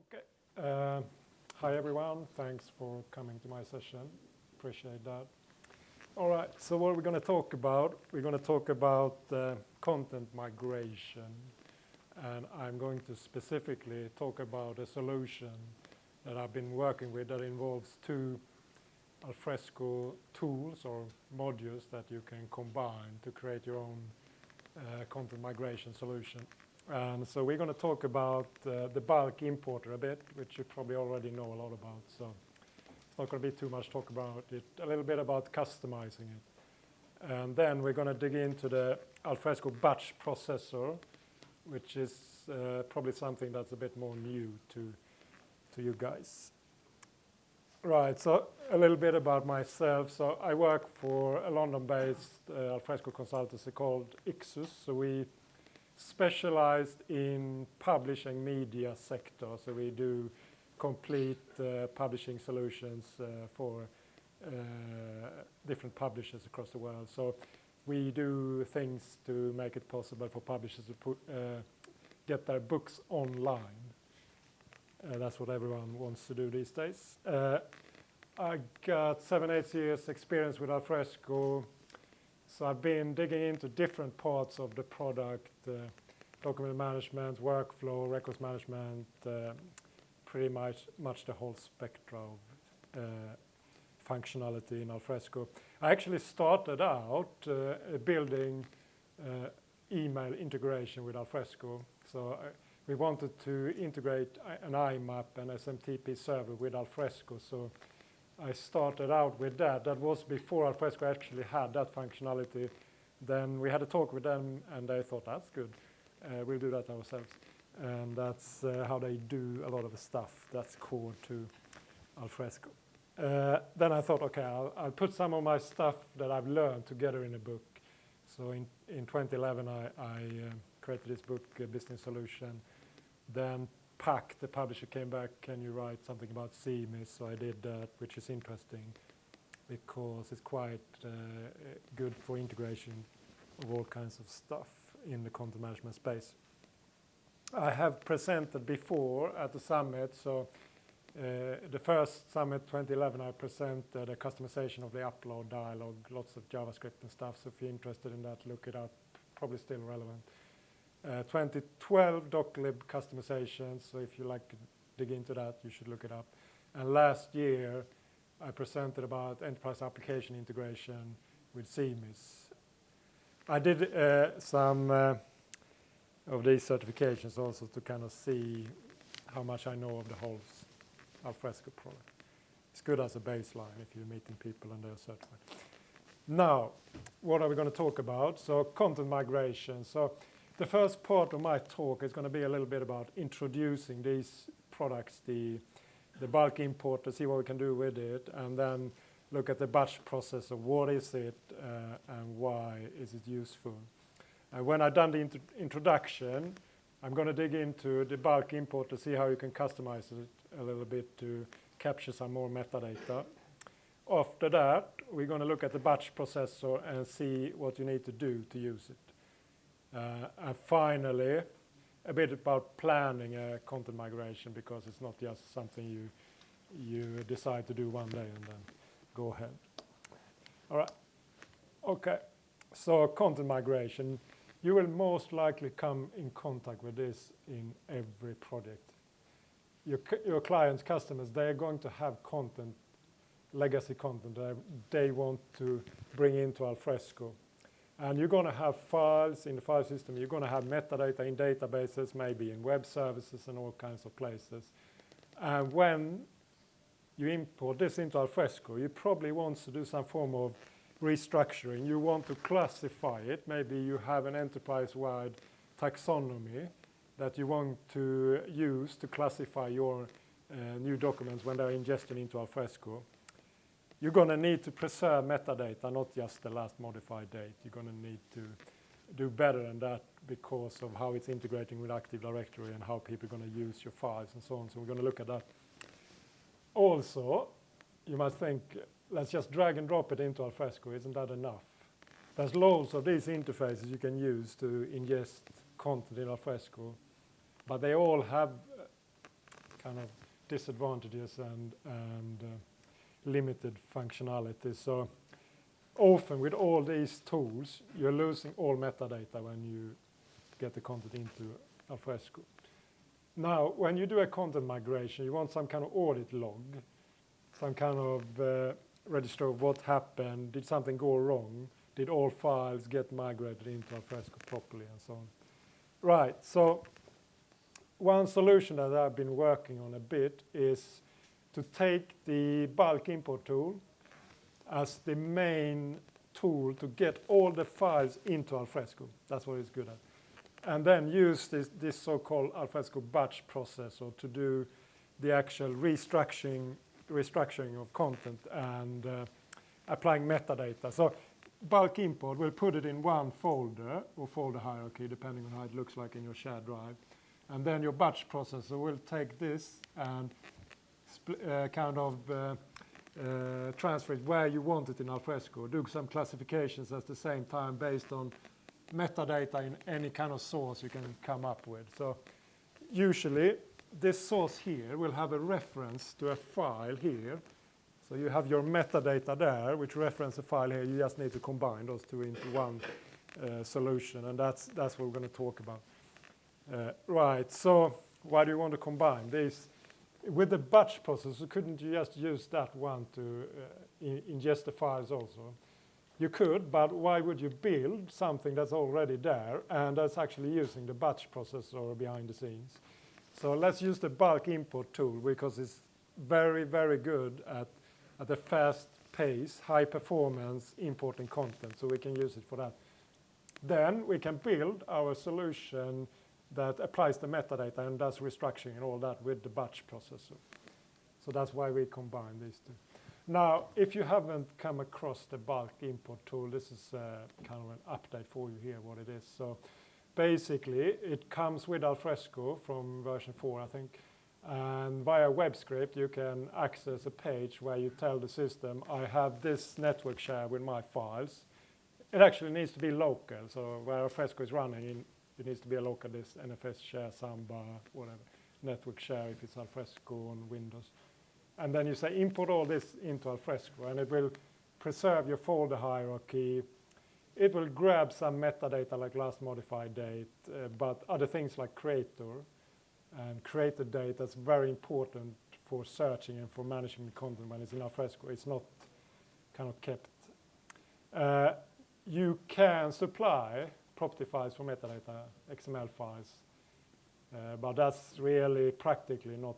Okay. Hi everyone. Thanks for coming to my session. Appreciate that. All right. So what are we going to talk about? We're going to talk about content migration, and I'm going to specifically talk about a solution that I've been working with that involves two Alfresco tools or modules that you can combine to create your own content migration solution. And so we're going to talk about the bulk importer a bit, which you probably already know a lot about. So it's not going to be too much talk about it, a little bit about customizing it. And then we're going to dig into the Alfresco Batch Processor, which is probably something that's a bit more new to you guys. Right, so a little bit about myself. So I work for a London-based Alfresco consultancy called Ixxus. So we specialized in publishing media sector. So we do complete publishing solutions for different publishers across the world. So we do things to make it possible for publishers to get their books online. That's what everyone wants to do these days. I got 7-8 years experience with Alfresco. So I've been digging into different parts of the product, document management, workflow, records management, pretty much the whole spectrum of functionality in Alfresco. I actually started out building email integration with Alfresco. So we wanted to integrate an IMAP and SMTP server with Alfresco. So I started out with that. That was before Alfresco actually had that functionality. Then we had a talk with them, and they thought, that's good. We'll do that ourselves. And that's how they do a lot of the stuff that's core to Alfresco. Then I thought, OK, I'll put some of my stuff that I've learned together in a book. So in 2011, I created this book, Business Solution. Then PAC, the publisher, came back, can you write something about CMIS? So I did that, which is interesting because it's quite good for integration of all kinds of stuff in the content management space. I have presented before at the summit. So the first summit, 2011, I presented a customization of the upload dialog, lots of JavaScript and stuff. So if you're interested in that, look it up, probably still relevant. 2012 doclib customization, so if you like to dig into that, you should look it up. And last year, I presented about enterprise application integration with CMIS. I did some of these certifications also to kind of see how much I know of the whole Alfresco product. It's good as a baseline if you're meeting people and they're certified. Now, what are we going to talk about? So content migration. So the first part of my talk is going to be a little bit about introducing these products, the bulk importer, see what we can do with it, and then look at the batch processor. What is it and why is it useful? And when I've done the introduction, I'm going to dig into the bulk importer, see how you can customize it a little bit to capture some more metadata. After that, we're going to look at the batch processor and see what you need to do to use it. And finally, a bit about planning a content migration, because it's not just something you decide to do one day and then go ahead. All right. OK. So content migration. You will most likely come in contact with this in every project. Your clients, customers, they're going to have content, legacy content that they want to bring into Alfresco. And you're going to have files in the file system. You're going to have metadata in databases, maybe in web services and all kinds of places. And when you import this into Alfresco, you probably want to do some form of restructuring. You want to classify it. Maybe you have an enterprise-wide taxonomy that you want to use to classify your new documents when they're ingested into Alfresco. You're going to need to preserve metadata, not just the last modified date. You're going to need to do better than that because of how it's integrating with Active Directory and how people are going to use your files and so on. So we're going to look at that. Also, you might think, let's just drag and drop it into Alfresco. Isn't that enough? There's loads of these interfaces you can use to ingest content in Alfresco, but they all have kind of disadvantages and limited functionality. So often with all these tools, you're losing all metadata when you get the content into Alfresco. Now, when you do a content migration, you want some kind of audit log, some kind of register of what happened, did something go wrong, did all files get migrated into Alfresco properly, and so on. Right, so one solution that I've been working on a bit is to take the bulk import tool as the main tool to get all the files into Alfresco. That's what it's good at. And then use this so-called Alfresco Batch Processor to do the actual restructuring of content and applying metadata. So bulk import will put it in one folder or folder hierarchy, depending on how it looks like in your shared drive. And then your batch processor will take this and transfer it where you want it in Alfresco, do some classifications at the same time based on metadata in any kind of source you can come up with. So usually this source here will have a reference to a file here. So you have your metadata there, which reference a file here. You just need to combine those two into one solution, and that's what we're going to talk about. Right, so why do you want to combine these? With the batch processor, couldn't you just use that one to ingest the files also? You could, but why would you build something that's already there and that's actually using the batch processor behind the scenes? So let's use the bulk import tool because it's very, very good at a fast pace, high performance importing content, so we can use it for that. Then we can build our solution that applies the metadata and does restructuring and all that with the batch processor. So that's why we combine these two. Now, if you haven't come across the bulk import tool, this is kind of an update for you here, what it is. So basically, it comes with Alfresco from version 4, I think. And via web script, you can access a page where you tell the system, I have this network share with my files. It actually needs to be local. So where Alfresco is running, it needs to be a local disk, NFS share, Samba, whatever. Network share if it's Alfresco on Windows. And then you say import all this into Alfresco, and it will preserve your folder hierarchy. It will grab some metadata like last modified date, but other things like creator and creator date, that's very important for searching and for managing the content when it's in Alfresco. It's not kind of kept. You can supply property files for metadata, XML files, but that's really practically not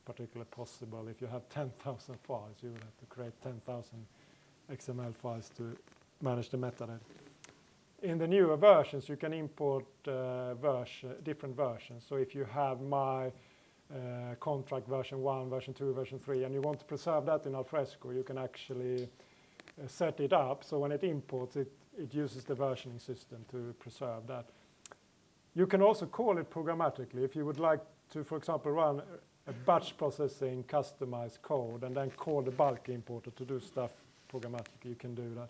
particularly possible. If you have 10,000 files, you would have to create 10,000 XML files to manage the metadata. In the newer versions, you can import different versions. So if you have my contract version 1, version 2, version 3, and you want to preserve that in Alfresco, you can actually set it up. So when it imports, it uses the versioning system to preserve that. You can also call it programmatically. If you would like to, for example, run a batch processing customized code and then call the bulk importer to do stuff programmatically, you can do that.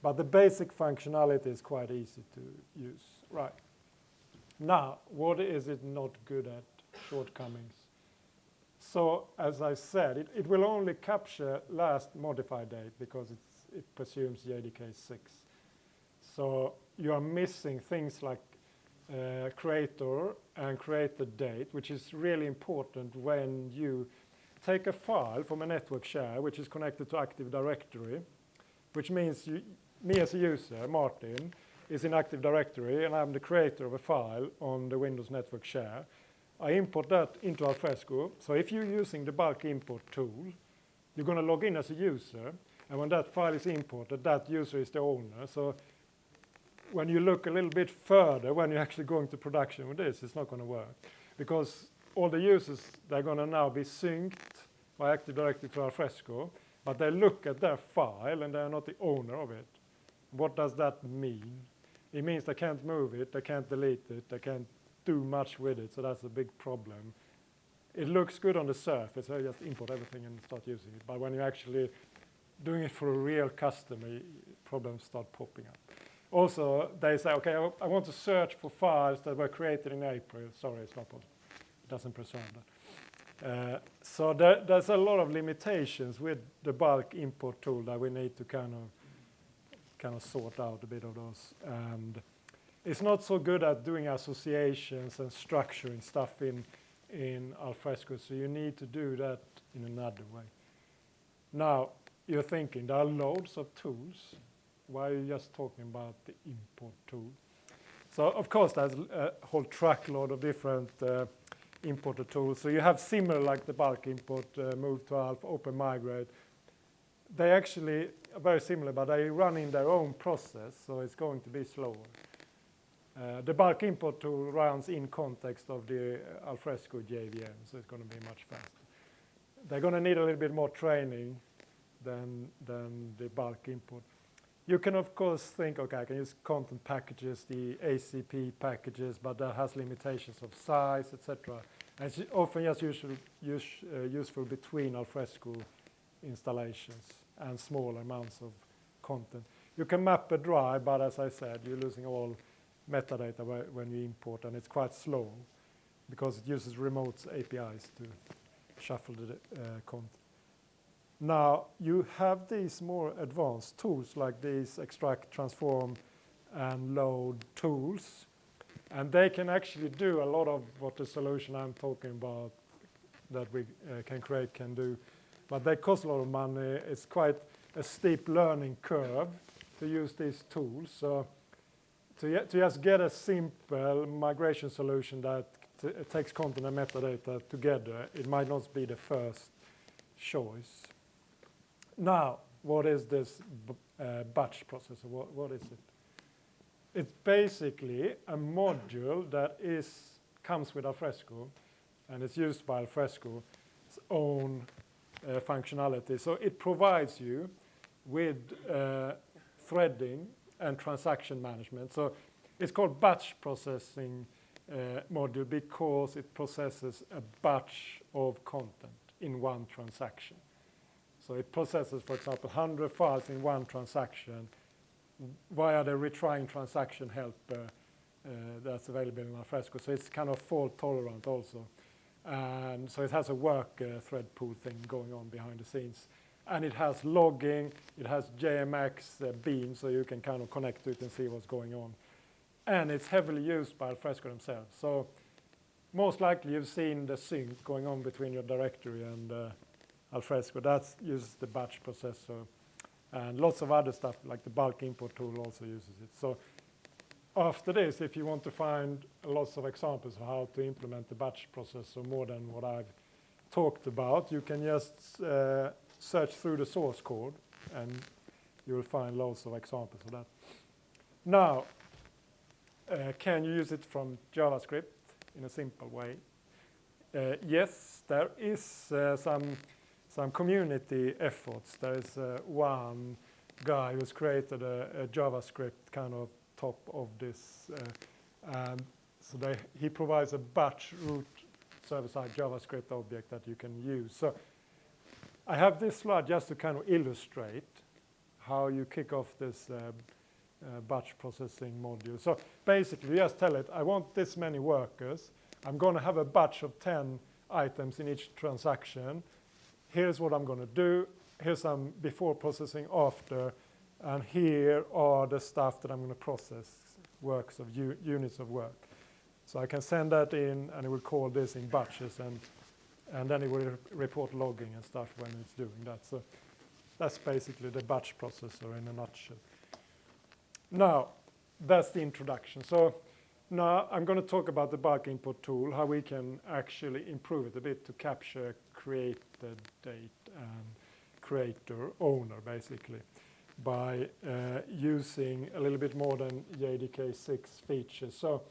But the basic functionality is quite easy to use. Right. Now, what is it not good at? Shortcomings. So, as I said, it will only capture last modified date because it presumes JDK 6. So you are missing things like creator and creator date, which is really important when you take a file from a network share, which is connected to Active Directory, which means me as a user, Martin, is in Active Directory, and I'm the creator of a file on the Windows network share. I import that into Alfresco. So if you're using the bulk import tool, you're going to log in as a user, and when that file is imported, that user is the owner. So when you look a little bit further, when you're actually going to production with this, it's not going to work. Because all the users, they're going to now be synced by Active Directory to Alfresco, but they look at their file and they're not the owner of it. What does that mean? It means they can't move it, they can't delete it, they can't do much with it, so that's a big problem. It looks good on the surface, so you just import everything and start using it. But when you're actually doing it for a real customer, problems start popping up. Also, they say, okay, I want to search for files that were created in April. Sorry, it's not possible. It doesn't preserve that. So there's a lot of limitations with the bulk import tool that we need to kind of sort out a bit of those. And it's not so good at doing associations and structuring stuff in Alfresco, so you need to do that in another way. Now, you're thinking, there are loads of tools. Why are you just talking about the import tool? So, of course, there's a whole truckload of different importer tools. So you have similar, like the bulk import, move to Alf, open Migrate. They actually are very similar, but they run in their own process, so it's going to be slower. The bulk import tool runs in context of the Alfresco JVM, so it's going to be much faster. They're going to need a little bit more training than the bulk import. You can, of course, think, okay, I can use content packages, the ACP packages, but that has limitations of size, etc. And it's often just useful between Alfresco installations and small amounts of content. You can map a drive, but as I said, you're losing all metadata when you import, and it's quite slow because it uses remote APIs to shuffle the content. Now, you have these more advanced tools like these extract, transform, and load tools, and they can actually do a lot of what the solution I'm talking about that we can create can do, but they cost a lot of money. It's quite a steep learning curve to use these tools. So to just get a simple migration solution that takes content and metadata together, it might not be the first choice. Now, what is this batch processor? What is it? It's basically a module that comes with Alfresco, and it's used by Alfresco's own functionality. So it provides you with threading and transaction management. So it's called batch processing module because it processes a batch of content in one transaction. So it processes, for example, 100 files in one transaction via the retrying transaction helper that's available in Alfresco. So it's kind of fault tolerant also. And so it has a work thread pool thing going on behind the scenes. And it has logging, it has JMX beam, so you can kind of connect to it and see what's going on. And it's heavily used by Alfresco themselves. So most likely you've seen the sync going on between your directory and Alfresco. That uses the batch processor. And lots of other stuff, like the bulk import tool also uses it. So after this, if you want to find lots of examples of how to implement the batch processor more than what I've talked about, you can just search through the source code, and you'll find lots of examples of that. Now, can you use it from JavaScript in a simple way? Yes, there is some community efforts. There is one guy who's created a JavaScript kind of top of this. So he provides a batch root server-side JavaScript object that you can use. So I have this slide just to kind of illustrate how you kick off this batch processing module. So basically, you just tell it, I want this many workers. I'm going to have a batch of 10 items in each transaction. Here's what I'm going to do. Here's some before processing, after. And here are the stuff that I'm going to process, works of units of work. So I can send that in, and it will call this in batches, and then it will report logging and stuff when it's doing that. So that's basically the batch processor in a nutshell. Now, that's the introduction. So now I'm going to talk about the bulk import tool, how we can actually improve it a bit to capture created date and creator owner, basically, by using a little bit more than JDK6 features. So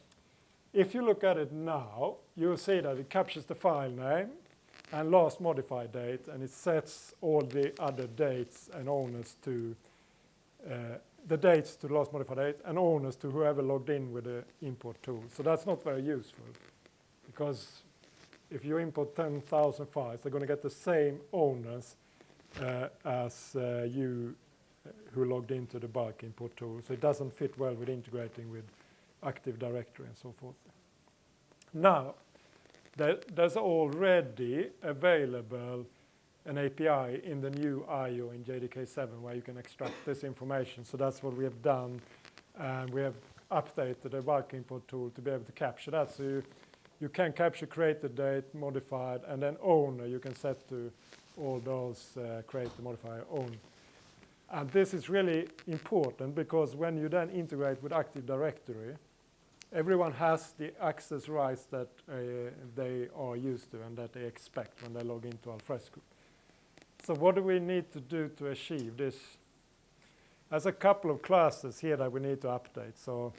if you look at it now, you'll see that it captures the file name and last modified date, and it sets all the other dates and owners to the dates to last modified date and owners to whoever logged in with the import tool. So that's not very useful, because if you import 10,000 files, they're going to get the same owners as you who logged into the bulk import tool. So it doesn't fit well with integrating with Active Directory and so forth. Now, there's already available an API in the new IO in JDK7 where you can extract this information. So that's what we have done. And we have updated the bulk import tool to be able to capture that. So you can capture created date, modified, and then owner you can set to all those create, modify, own. And this is really important because when you then integrate with Active Directory, everyone has the access rights that they are used to and that they expect when they log into Alfresco. So what do we need to do to achieve this? There's a couple of classes here that we need to update. So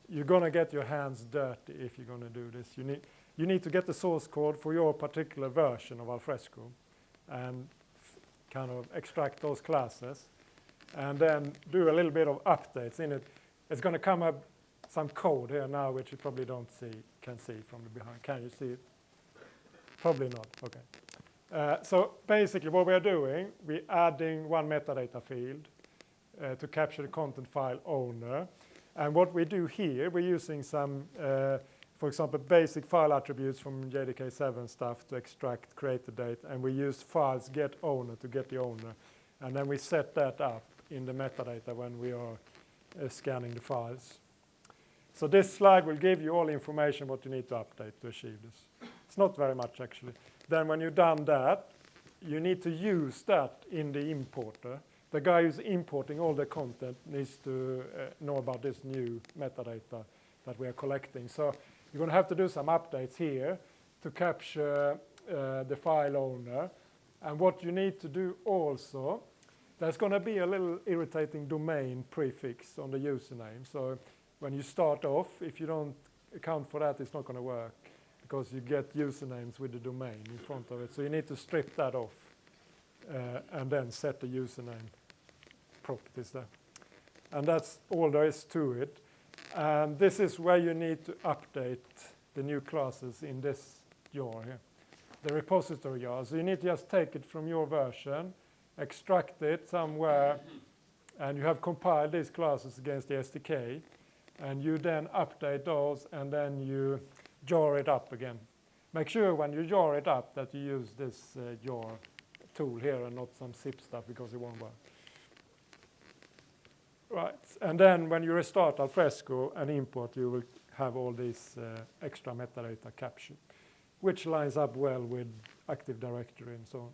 you're going to get your hands dirty if you're going to do this. You need to get the source code for your particular version of Alfresco and kind of extract those classes and then do a little bit of updates in it. It's going to come up some code here now which you probably can see from the behind. Can you see it? Probably not. Okay. So basically what we are doing, we're adding one metadata field to capture the content file owner. And what we do here, we're using some, for example, basic file attributes from JDK7 stuff to extract created date. And we use files get owner to get the owner. And then we set that up in the metadata when we are scanning the files. So this slide will give you all information what you need to update to achieve this. It's not very much, actually. Then when you've done that, you need to use that in the importer. The guy who's importing all the content needs to know about this new metadata that we are collecting. So you're going to have to do some updates here to capture the file owner. And what you need to do also, there's going to be a little irritating domain prefix on the username. So when you start off, if you don't account for that, it's not going to work because you get usernames with the domain in front of it. So you need to strip that off and then set the username properties there. And that's all there is to it. And this is where you need to update the new classes in this jar here, the repository jar. So you need to just take it from your version, extract it somewhere, and you have compiled these classes against the SDK. And you then update those, and then you jar it up again. Make sure when you jar it up that you use this jar tool here and not some zip stuff because it won't work. Right, and then when you restart Alfresco and import, you will have all these extra metadata captured, which lines up well with Active Directory and so on.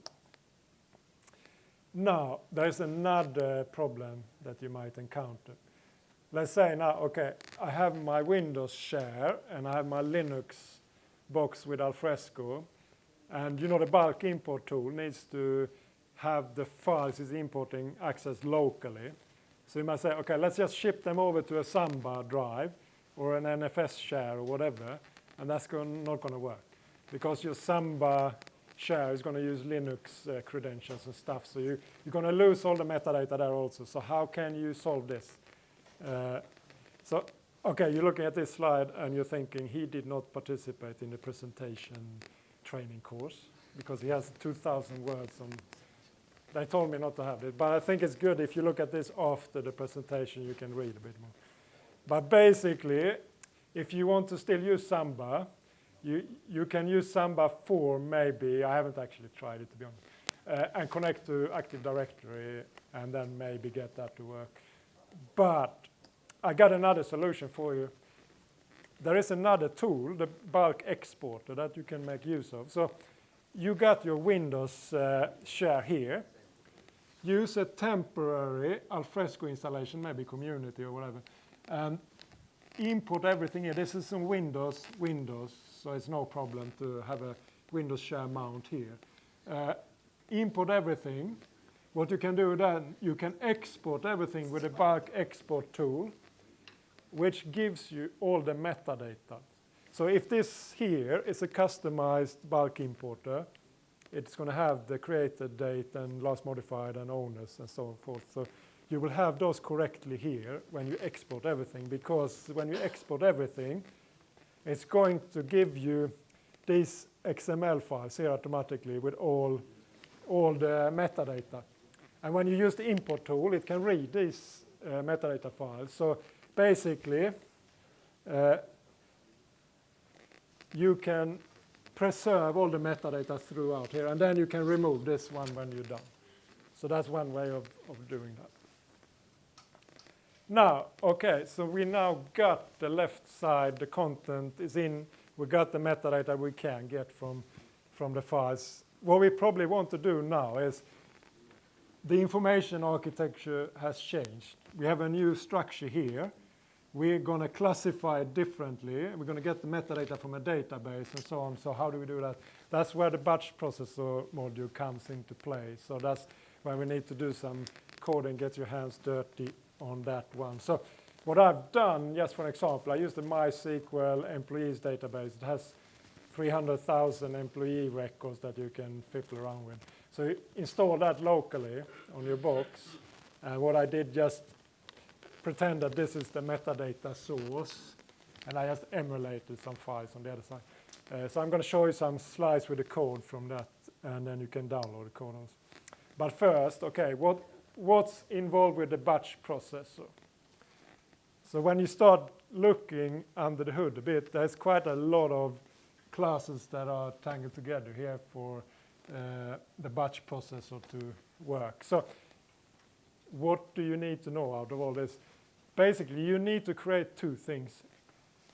Now, there's another problem that you might encounter. Let's say now, okay, I have my Windows share and I have my Linux box with Alfresco. And you know the bulk import tool needs to have the files it's importing accessed locally. So you might say, okay, let's just ship them over to a Samba drive or an NFS share or whatever. And that's not going to work because your Samba share is going to use Linux credentials and stuff. So you're going to lose all the metadata there also. So how can you solve this? So, okay, you're looking at this slide and you're thinking he did not participate in the presentation training course because he has 2,000 words on. They told me not to have it, but I think it's good if you look at this after the presentation, you can read a bit more. But basically, if you want to still use Samba, you can use Samba 4 maybe. I haven't actually tried it, to be honest, and connect to Active Directory and then maybe get that to work. But I got another solution for you. There is another tool, the bulk exporter, that you can make use of. So you got your Windows share here. Use a temporary Alfresco installation, maybe community or whatever, and import everything here. This is in Windows, so it's no problem to have a Windows share mount here. Import everything. What you can do then, you can export everything with a bulk export tool, which gives you all the metadata. So if this here is a customized bulk importer, it's going to have the created date and last modified and owners and so forth. So you will have those correctly here when you export everything, because when you export everything, it's going to give you these XML files here automatically with all the metadata. And when you use the import tool, it can read these metadata files. So basically, you can preserve all the metadata throughout here, and then you can remove this one when you're done. So that's one way of doing that. Now, okay, so we now got the left side, the content is in, we got the metadata we can get from the files. What we probably want to do now is the information architecture has changed. We have a new structure here. We're going to classify it differently. We're going to get the metadata from a database and so on. So how do we do that? That's where the batch processor module comes into play. So that's where we need to do some coding, get your hands dirty on that one. So what I've done, just for example, I used the MySQL employees database. It has 300,000 employee records that you can fiddle around with. So you install that locally on your box. And what I did, just pretend that this is the metadata source. And I just emulated some files on the other side. So I'm going to show you some slides with the code from that. And then you can download the code also. But first, okay, what's involved with the batch processor? So when you start looking under the hood a bit, there's quite a lot of classes that are tangled together here for the batch processor to work. So what do you need to know out of all this? Basically, you need to create two things.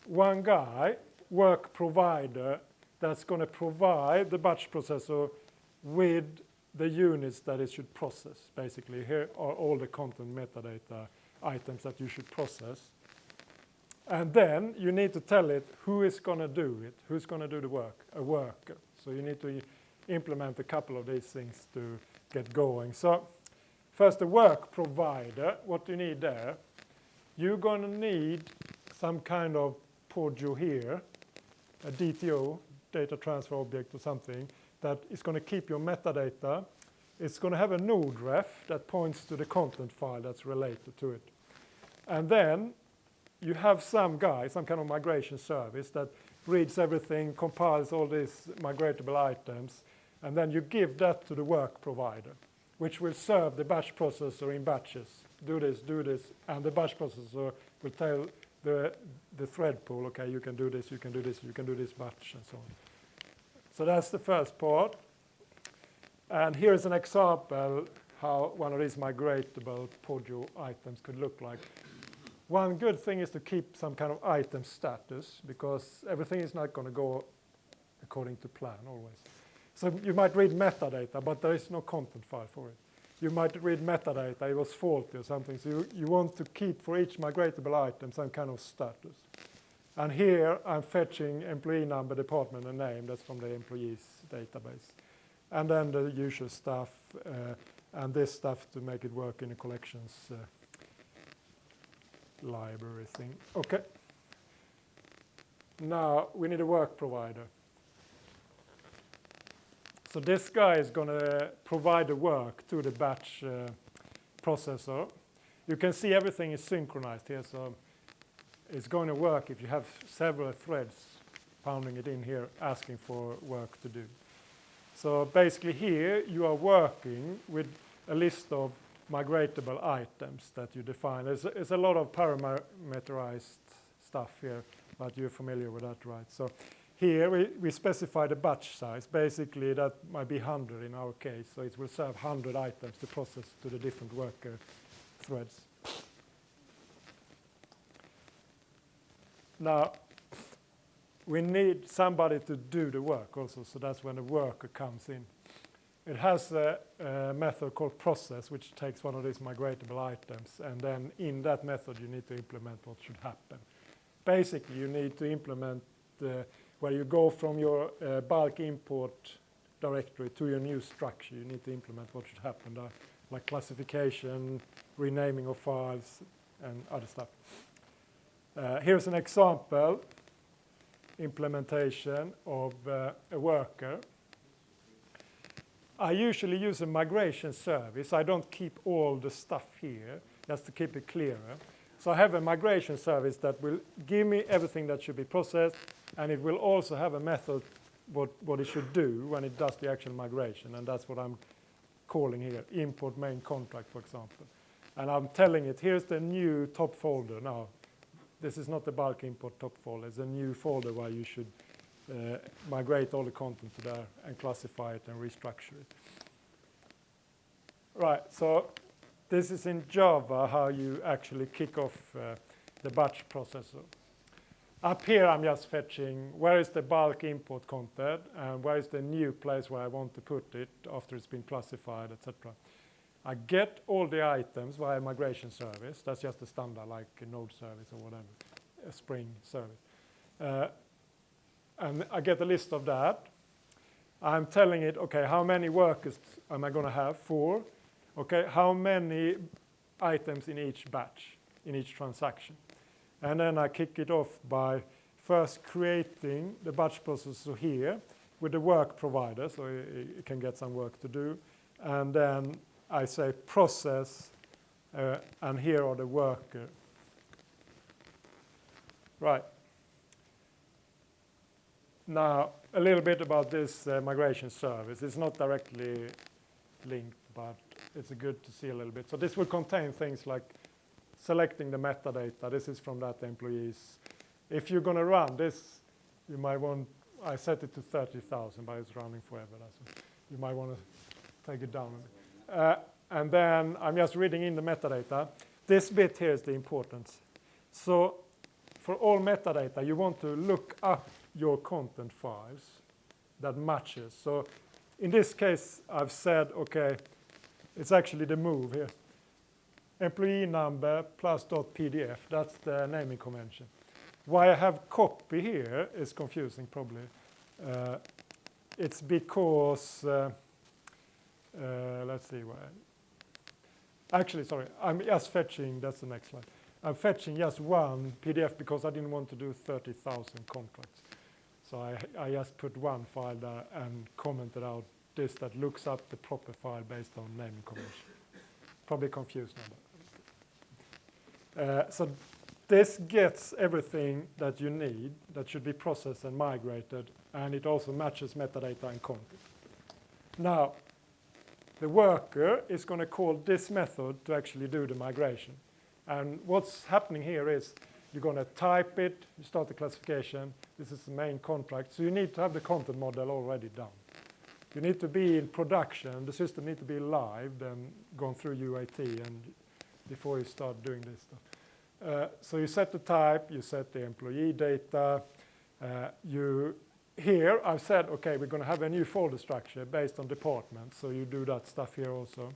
One guy, work provider, that's going to provide the batch processor with the units that it should process. Basically, here are all the content metadata items that you should process. And then you need to tell it who is going to do it, who's going to do the work, a worker. So you need to implement a couple of these things to get going. So first, the work provider, what do you need there? You're going to need some kind of POJO here, a DTO, data transfer object or something, that is going to keep your metadata. It's going to have a node ref that points to the content file that's related to it. And then you have some guy, some kind of migration service that reads everything, compiles all these migratable items, and then you give that to the work provider, which will serve the batch processor in batches. Do this, and the batch processor will tell the thread pool, okay, you can do this, you can do this, you can do this batch, and so on. So that's the first part. And here's an example how one of these migratable POJO items could look like. One good thing is to keep some kind of item status, because everything is not going to go according to plan always. So you might read metadata, but there is no content file for it. You might read metadata, it was faulty or something. So you want to keep for each migratable item some kind of status. And here I'm fetching employee number, department, and name. That's from the employees database. And then the usual stuff, and this stuff to make it work in the collections library thing. Okay. Now we need a work provider. So this guy is going to provide the work to the batch processor. You can see everything is synchronized here. So it's going to work if you have several threads pounding it in here, asking for work to do. So basically here you are working with a list of migratable items that you define. There's a lot of parameterized stuff here, but you're familiar with that, right? So here we specify the batch size. Basically that might be 100 in our case, so it will serve 100 items to process to the different worker threads. Now, we need somebody to do the work also, so that's when the worker comes in. It has a method called process, which takes one of these migratable items, and then in that method you need to implement what should happen. Basically, you need to implement where you go from your bulk import directory to your new structure. You need to implement what should happen there, like classification, renaming of files, and other stuff. Here's an example implementation of a worker. I usually use a migration service. I don't keep all the stuff here, just to keep it clearer. So I have a migration service that will give me everything that should be processed, and it will also have a method what it should do when it does the actual migration, and that's what I'm calling here, import main contract, for example. And I'm telling it, here's the new top folder now. This is not the bulk import top folder. It's a new folder where you should migrate all the content to there and classify it and restructure it. Right, so this is in Java how you actually kick off the batch processor. Up here I'm just fetching where is the bulk import content and where is the new place where I want to put it after it's been classified, etc. I get all the items via migration service. That's just a standard like a node service or whatever, a Spring service. And I get a list of that. I'm telling it, okay, how many workers am I going to have? 4. Okay, how many items in each batch, in each transaction? And then I kick it off by first creating the batch processor here with the work provider, so it can get some work to do. And then I say process, and here are the worker. Right. Now, a little bit about this migration service. It's not directly linked, but it's good to see a little bit. So this will contain things like selecting the metadata. This is from that employees. If you're going to run this, you might want, I set it to 30,000, but it's running forever. So you might want to take it down a bit. And then I'm just reading in the metadata. This bit here is the importance. So for all metadata, you want to look up your content files that matches. So in this case, I've said, okay, it's actually the move here. Employee number plus .pdf, that's the naming convention. Why I have copy here is confusing probably. It's because, let's see why. Actually, sorry, I'm just fetching, that's the next slide. I'm fetching just one PDF because I didn't want to do 30,000 contracts. So I just put one file there and commented out this that looks up the proper file based on naming convention. Probably confused now. So this gets everything that you need that should be processed and migrated, and it also matches metadata and content. Now, the worker is going to call this method to actually do the migration. And what's happening here is you're going to type it, you start the classification. This is the main contract. So you need to have the content model already done. You need to be in production. The system needs to be live and gone through UAT and before you start doing this stuff. So you set the type, you set the employee data. Here I've said, okay, we're going to have a new folder structure based on department. So you do that stuff here also.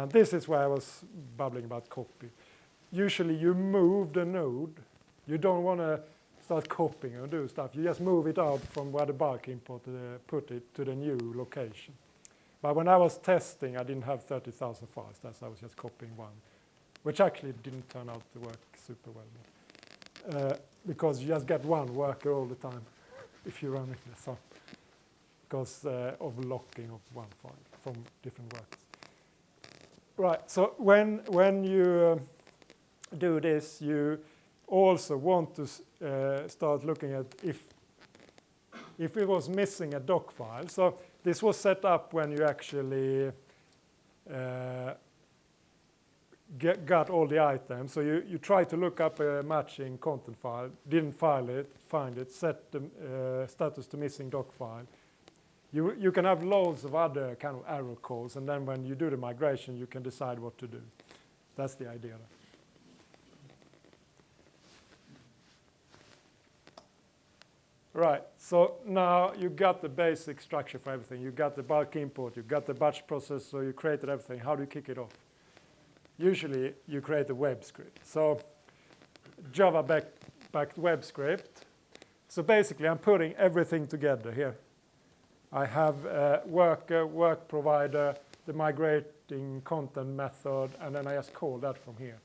This is where I was babbling about copy. Usually you move the node. You don't want to start copying or do stuff. You just move it out from where the bulk import put it to the new location. But when I was testing, I didn't have 30,000 files. That's I was just copying one, which actually didn't turn out to work super well. Because you just get one worker all the time if you're running this up because of locking of one file from different workers. Right, so when you do this, you also want to start looking at if it was missing a doc file. So this was set up when you actually got all the items. So you try to look up a matching content file, didn't find it, set the status to missing doc file. You can have loads of other kind of error codes, and then when you do the migration, you can decide what to do. That's the idea. Right, so now you got the basic structure for everything. You got the bulk import, you got the batch processor, you created everything. How do you kick it off? Usually, you create a web script. So Java-backed web script. So basically, I'm putting everything together here. I have worker, work provider, the migrating content method, and then I just call that from here.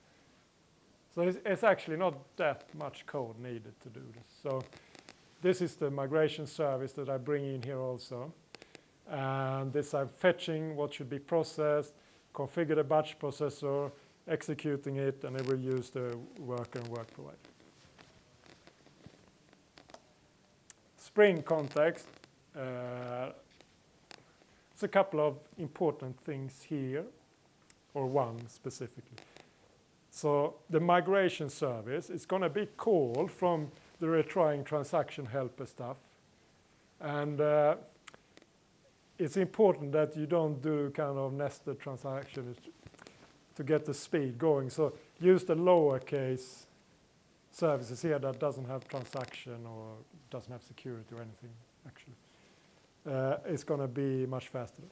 So it's actually not that much code needed to do this. So this is the migration service that I bring in here also. And this I'm fetching what should be processed, configure the batch processor, executing it, and it will use the worker and work provider. Spring context. It's a couple of important things here, or one specifically. So the migration service is going to be called from the retrying transaction helper stuff. And it's important that you don't do kind of nested transactions to get the speed going. So use the lowercase services here that doesn't have transaction or doesn't have security or anything, actually. It's going to be much faster.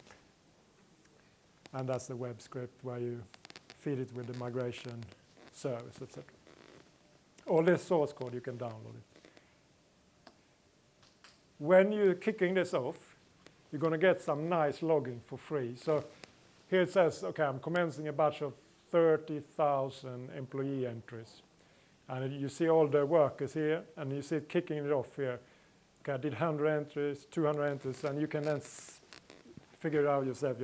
And that's the web script where you feed it with the migration service, etc. All this source code, you can download it. When you're kicking this off, you're going to get some nice logging for free. So here it says, OK, I'm commencing a batch of 30,000 employee entries. And you see all the workers here, and you see it kicking it off here. OK, I did 100 entries, 200 entries, and you can then figure it out yourself.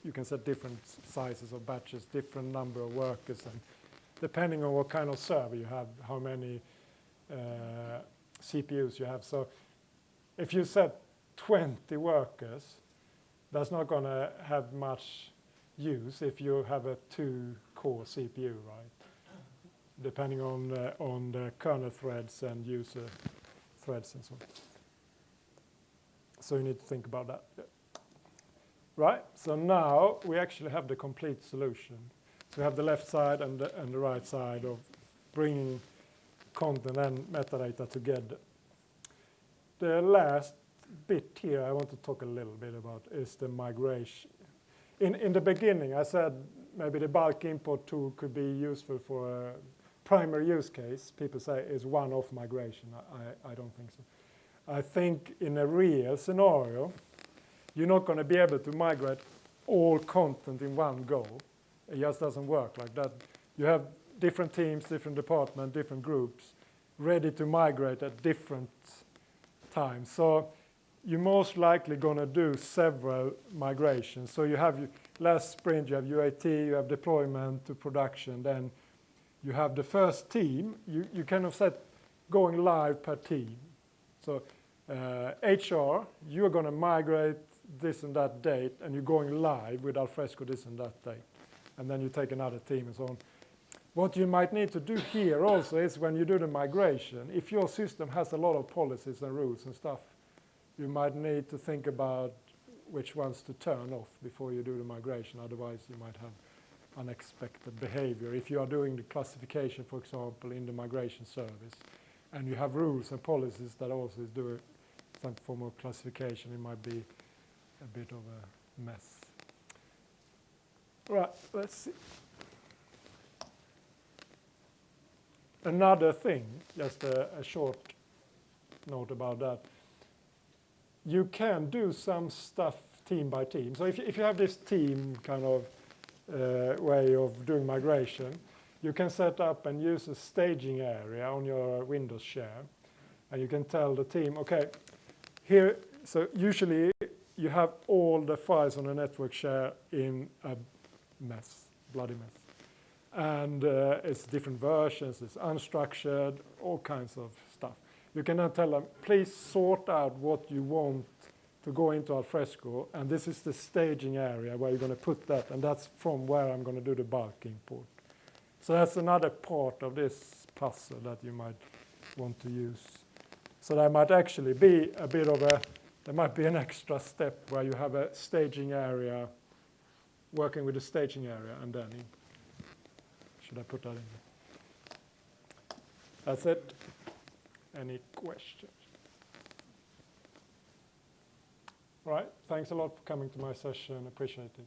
You can set different sizes of batches, different number of workers, and depending on what kind of server you have, how many CPUs you have. So if you set 20 workers, that's not going to have much use if you have a 2-core CPU, right? Depending on the kernel threads and user threads and so on. So you need to think about that. Yeah. Right, so now we actually have the complete solution. So we have the left side and the right side of bringing content and metadata together. The last bit here I want to talk a little bit about is the migration. In the beginning, I said maybe the bulk import tool could be useful for a primary use case. People say is one-off migration. I don't think so. I think in a real scenario, you're not going to be able to migrate all content in one go. It just doesn't work like that. You have different teams, different departments, different groups ready to migrate at different times. So you're most likely going to do several migrations. So you have last sprint, you have UAT, you have deployment to production. Then you have the first team. You kind of set going live per team. So HR, you're going to migrate this and that date, and you're going live with Alfresco this and that date. And then you take another team and so on. What you might need to do here also is when you do the migration, if your system has a lot of policies and rules and stuff, you might need to think about which ones to turn off before you do the migration. Otherwise, you might have unexpected behavior. If you are doing the classification, for example, in the migration service, and you have rules and policies that also is doing some form of classification, it might be a bit of a mess. Right, let's see. Another thing, just a short note about that. You can do some stuff team by team. So if you have this team kind of way of doing migration, you can set up and use a staging area on your Windows share. And you can tell the team, OK, here, so usually you have all the files on the network share in a mess, bloody mess. And it's different versions, it's unstructured, all kinds of stuff. You can then tell them, please sort out what you want to go into Alfresco, and this is the staging area where you're going to put that, and that's from where I'm going to do the bulk import. So that's another part of this puzzle that you might want to use. So there might actually be a bit of there might be an extra step where you have a staging area, working with the staging area, and then should I put that in? That's it. Any questions? All right, thanks a lot for coming to my session. Appreciate it.